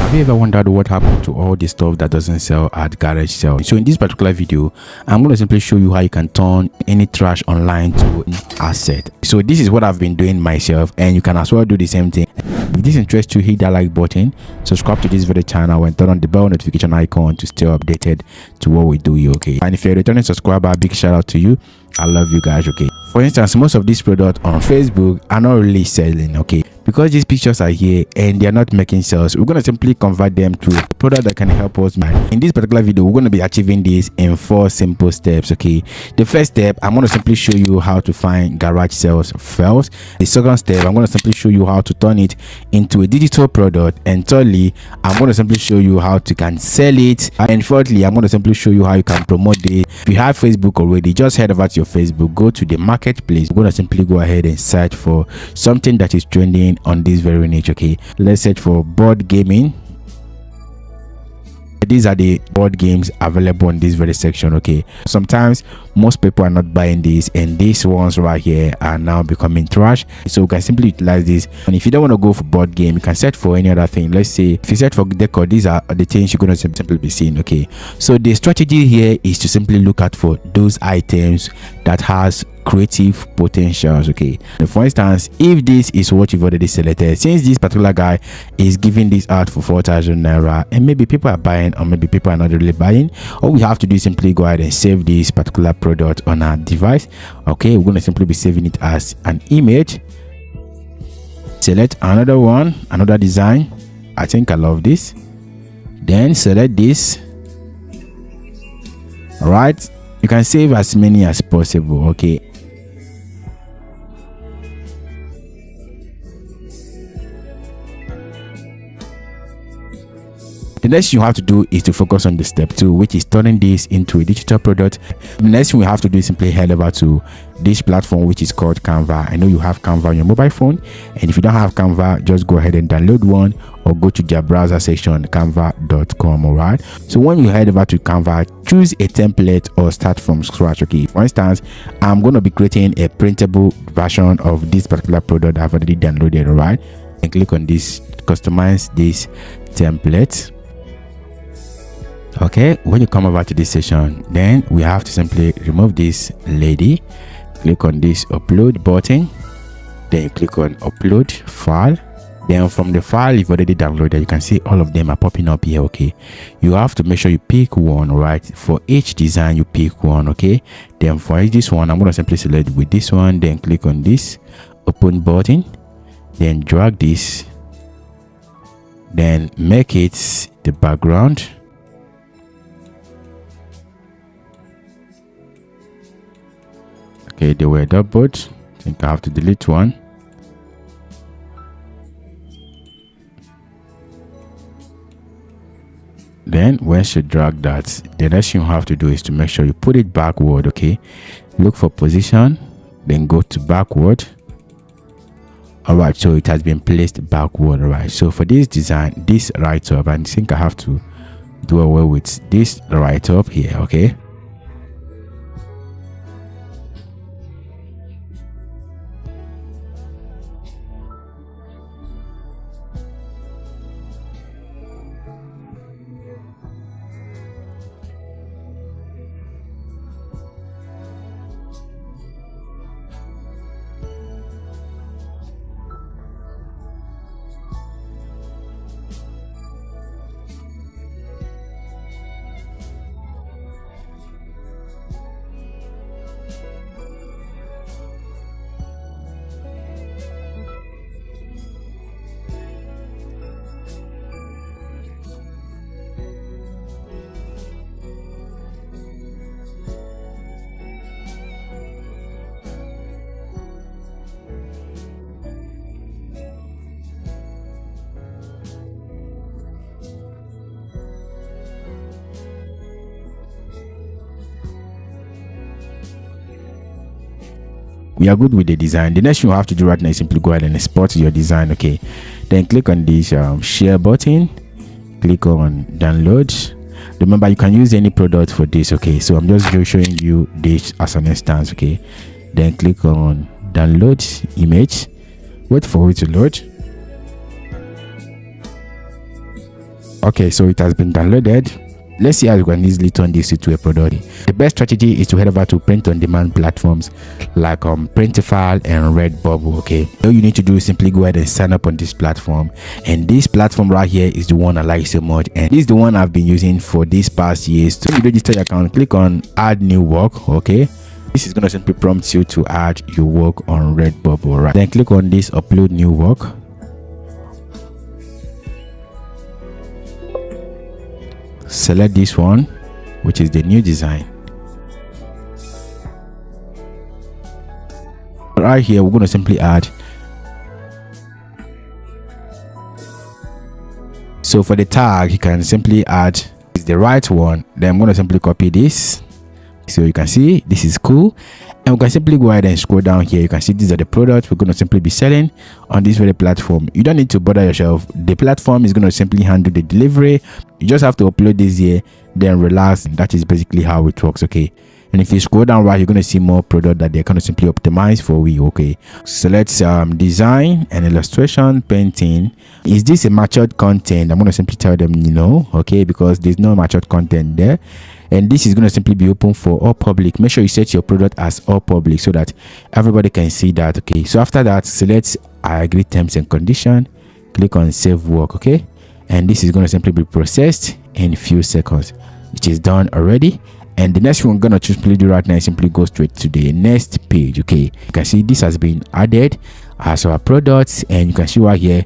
Have you ever wondered what happened to all the stuff that doesn't sell at garage sale? So in this particular video, I'm going to simply show you how you can turn any trash online to an asset. So this is what I've been doing myself, and you can as well do the same thing. If this interests you, hit that like button, subscribe to this video channel, and turn on the bell notification icon to stay updated to what we do here, okay? And if you're a returning subscriber, big shout out to you. I love you guys, okay? For instance, most of these products on Facebook are not really selling, okay? Because these pictures are here and they are not making sales, we're going to simply convert them to a product that can help us. In this particular video, we're going to be achieving this in 4 simple steps, okay? The first step, I'm going to simply show you how to find garage sales first. The second step, I'm going to simply show you how to turn it into a digital product. And thirdly, I'm going to simply show you how to can sell it. And fourthly, I'm going to simply show you how you can promote it. If you have Facebook already, just head over to your Facebook, go to the marketplace. We're going to simply go ahead and search for something that is trending on this very niche, okay? Let's search for board gaming. These are the board games available in this very section, okay? Sometimes most people are not buying these, and these ones right here are now becoming trash, so we can simply utilize this. And if you don't want to go for board game, you can search for any other thing. Let's say if you search for decor, these are the things you're going to simply be seeing, okay? So the strategy here is to simply look out for those items that has creative potentials, okay? For instance, if this is what you've already selected, since this particular guy is giving this out for 4,000 naira, and maybe people are buying or maybe people are not really buying, all we have to do is simply go ahead and save this particular product on our device, okay? We're going to simply be saving it as an image. Select another one, another design. I think I love this. Then select this. All right, you can save as many as possible, okay? The next thing you have to do is to focus on the step 2, which is turning this into a digital product. The next thing we have to do is simply head over to this platform, which is called Canva. I know you have Canva on your mobile phone, and if you don't have Canva, just go ahead and download one or go to their browser section, canva.com. all right? So when you head over to Canva, choose a template or start from scratch, okay? For instance, I'm going to be creating a printable version of this particular product I've already downloaded, all right? And click on this, customize this template. Okay, when you come over to this section, then we have to simply remove this lady. Click on this upload button, then you click on upload file. Then from the file you've already downloaded, you can see all of them are popping up here, okay? You have to make sure you pick one, right? For each design you pick one, okay? Then for this one, I'm going to simply select with this one, then click on this open button, then drag this, then make it the background. Okay, they were doubled. I think I have to delete one. Then once you drag that, the next thing you have to do is to make sure you put it backward, okay? Look for position, then go to backward. All right, so it has been placed backward, all right? So for this design, this right up, I think I have to do away with this right up here, okay? We are good with the design. The next thing you have to do right now is simply go ahead and export your design, okay? Then click on this share button, click on download. Remember, you can use any product for this, okay? So I'm just showing you this as an instance, okay? Then click on download image, wait for it to load. Okay, so it has been downloaded. Let's see how you can easily turn this into a product. The best strategy is to head over to print on demand platforms like Printify and Redbubble. Okay, all you need to do is simply go ahead and sign up on this platform, and this platform right here is the one I like so much, and this is the one I've been using for these past years. So you register your account, click on add new work. Okay, this is going to simply prompt you to add your work on Redbubble, right? Then click on this upload new work. Select this one, which is the new design. Right here we're going to simply add. So for the tag, you can simply add is the right one. Then I'm going to simply copy this, so you can see this is cool, and we can simply go ahead and scroll down here. You can see these are the products we're going to simply be selling on this very platform. You don't need to bother yourself. The platform is going to simply handle the delivery. You just have to upload this here, then relax. That is basically how it works. Okay, and if you scroll down right, you're going to see more product that they're going to simply optimize for you. Okay, select design and illustration, painting. Is this a matured content? I'm going to simply tell them no. Okay, because there's no matured content there, and this is going to simply be open for all public. Make sure you set your product as all public so that everybody can see that. Okay, so after that, select I agree terms and condition, click on save work. Okay, and this is going to simply be processed in a few seconds. It is done already, and the next thing we're going to simply do right now is simply go straight to the next page. Okay, you can see this has been added as our products, and you can see right here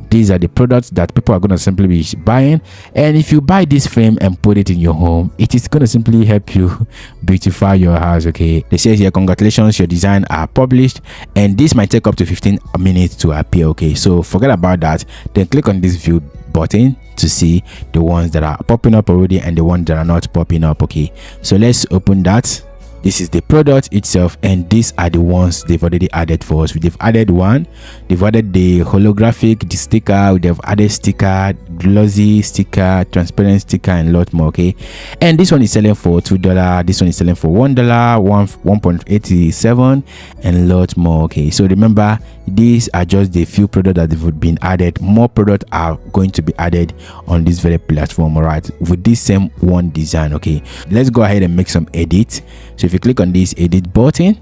these are the products that people are going to simply be buying. And if you buy this frame and put it in your home, it is going to simply help you beautify your house. Okay, they say here, congratulations, your design are published, and this might take up to 15 minutes to appear. Okay, so forget about that. Then click on this view button to see the ones that are popping up already and the ones that are not popping up. Okay, so let's open that. This is the product itself, and these are the ones they've already added for us. They've added one, they've added the holographic, the sticker, they've added sticker, glossy sticker, transparent sticker, and a lot more. Okay, and this one is selling for $2, this one is selling for $1, 1.87, and a lot more. Okay, so remember, these are just the few products that have been added. More products are going to be added on this very platform, all right, with this same one design. Okay, let's go ahead and make some edits. So if you click on this edit button,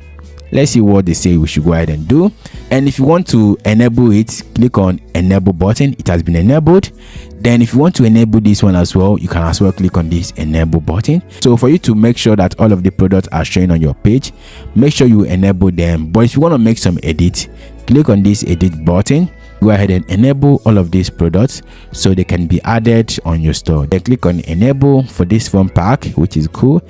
let's see what they say we should go ahead and do. And if you want to enable it, click on enable button. It has been enabled. Then if you want to enable this one as well, you can as well click on this enable button. So for you to make sure that all of the products are showing on your page, make sure you enable them. But if you want to make some edits, click on this edit button. Go ahead and enable all of these products so they can be added on your store. Then click on enable for this phone pack, which is cool.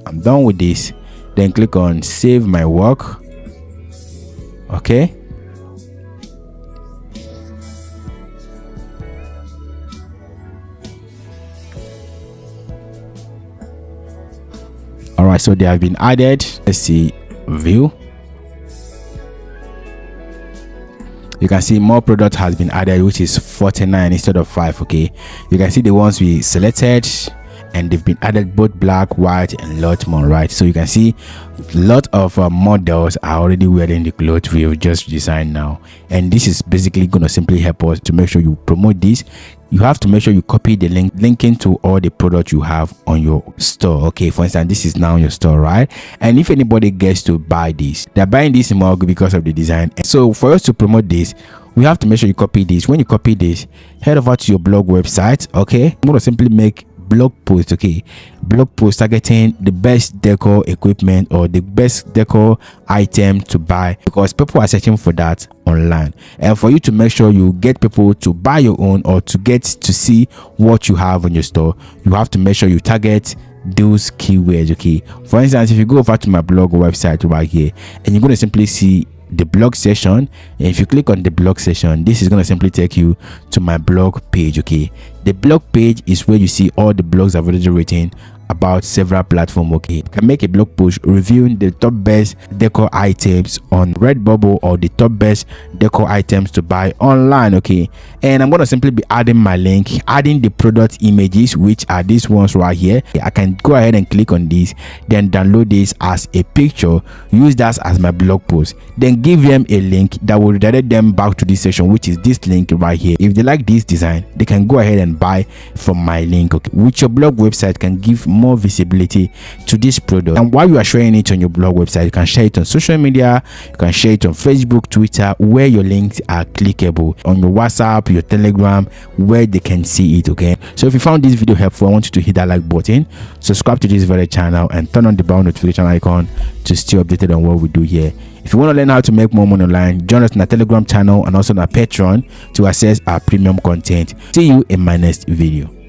I'm done with this. Then click on save my work. Okay, all right, so they have been added. Let's see, view. You can see more product has been added, which is 49 instead of 5. Okay, you can see the ones we selected, and they've been added both black, white, and a lot more, right? So you can see a lot of models are already wearing the clothes we've just designed now, and this is basically going to simply help us to make sure you promote this. You have to make sure you copy the link linking to all the products you have on your store. Okay, for instance, this is now your store, right? And if anybody gets to buy this, they're buying this mug because of the design. So for us to promote this, we have to make sure you copy this. When you copy this, head over to your blog website. Okay, I'm going to simply make blog post. Okay, blog post targeting the best decor equipment or the best decor item to buy, because people are searching for that online. And for you to make sure you get people to buy your own or to get to see what you have on your store, you have to make sure you target those keywords. Okay, for instance, if you go over to my blog website right here, and you're going to simply see the blog section, and if you click on the blog section, this is going to simply take you to my blog page. Okay, the blog page is where you see all the blogs I've already written about several platforms. Okay, you can make a blog post reviewing the top best decor items on Redbubble or the top best decor items to buy online. Okay, and I'm going to simply be adding my link, adding the product images, which are these ones right here. I can go ahead and click on this, then download this as a picture, use that as my blog post, then give them a link that will redirect them back to this section, which is this link right here. If they like this design, they can go ahead and buy from my link. Okay, which your blog website can give more visibility to this product. And while you are sharing it on your blog website, you can share it on social media, you can share it on Facebook, Twitter, where your links are clickable, on your WhatsApp, your Telegram, where they can see it. Okay, so if you found this video helpful, I want you to hit that like button, subscribe to this very channel, and turn on the bell notification icon to stay updated on what we do here. If you want to learn how to make more money online, join us on our Telegram channel and also on our Patreon to access our premium content. See you in my next video.